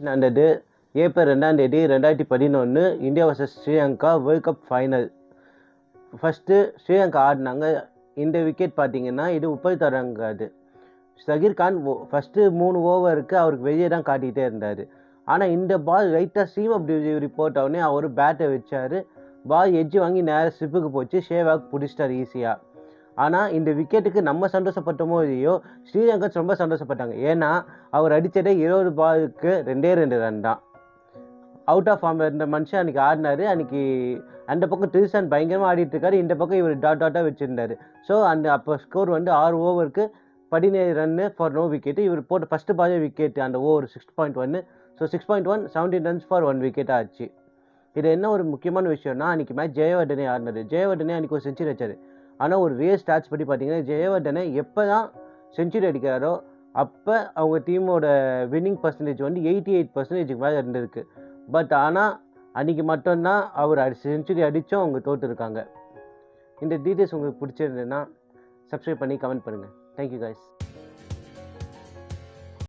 நடந்தது ஏப்ரல் 2ஆம் தேதி 2011 India vs Sri Lanka world cup final. First Sri Lanka ஆடினாங்க. இந்த விக்கெட் பார்த்தீங்கன்னா இது 36 ரன். அது சகீர் கான் ஃபஸ்ட்டு 3 ஓவருக்கு அவருக்கு வெளியே தான் காட்டிகிட்டே இருந்தார். ஆனால் இந்த பால் லைட்டாக சீம் அப் டெலிவரி போட்டவுடனே அவர் பேட்டை வச்சார். பால் எட்ஜ் வாங்கி நேராக ஸ்லிப்புக்கு போச்சு. ஷேவாக் பிடிச்சிட்டார் ஈஸியாக. ஆனால் இந்த விக்கெட்டுக்கு நம்ம சந்தோஷப்பட்டோமோ இல்லையோ, ஸ்ரீலங்கன்ஸ் ரொம்ப சந்தோஷப்பட்டாங்க. ஏன்னா அவர் அடித்ததே 20 பாலுக்கு 2 ரன் தான். அவுட் ஆஃப் ஃபார்ம் இருந்த மனுஷன் அன்றைக்கி ஆடினார். அன்றைக்கி அந்த பக்கம் தில்ஷன் பயங்கரமாக ஆடிட்டுருக்காரு. இந்த பக்கம் இவர் டாட்டாக வச்சுருந்தார். ஸோ அப்போ ஸ்கோர் 6 ஓவருக்கு 17 ரன்னு ஃபார் நோ விக்கெட்டு. இவர் போட்ட ஃபஸ்ட்டு பாலே விக்கெட்டு அந்த ஓவர் 6.1. ஸோ 6.1 17 ரன்ஸ் ஃபார் 1 விக்கெட்டாக ஆச்சு. இது என்ன ஒரு முக்கியமான விஷயம்னா, அன்றைக்கி மேட்ச் ஜெயவர்தனே ஆடினார். ஜெயவர்தனே அன்றைக்கி ஒரு செஞ்சுரி அடிச்சார். ஆனால் ஒரு ரியல் ஸ்டாட்ஸ் படி பார்த்தீங்கன்னா, ஜெயவர்தனே எப்போ தான் செஞ்சுரி அடிக்கிறாரோ அப்போ அவங்க டீமோட வின்னிங் பர்சன்டேஜ் 88% மேலே இருந்திருக்கு. பட் ஆனால் அன்றைக்கி மட்டும்தான் அவர் செஞ்சுரி அடித்தும் அவங்க தோற்றுருக்காங்க. இந்த டீட்டெயில்ஸ் உங்களுக்கு பிடிச்சிருந்ததுன்னா சப்ஸ்கிரைப் பண்ணி கமெண்ட் பண்ணுங்கள். Thank you guys.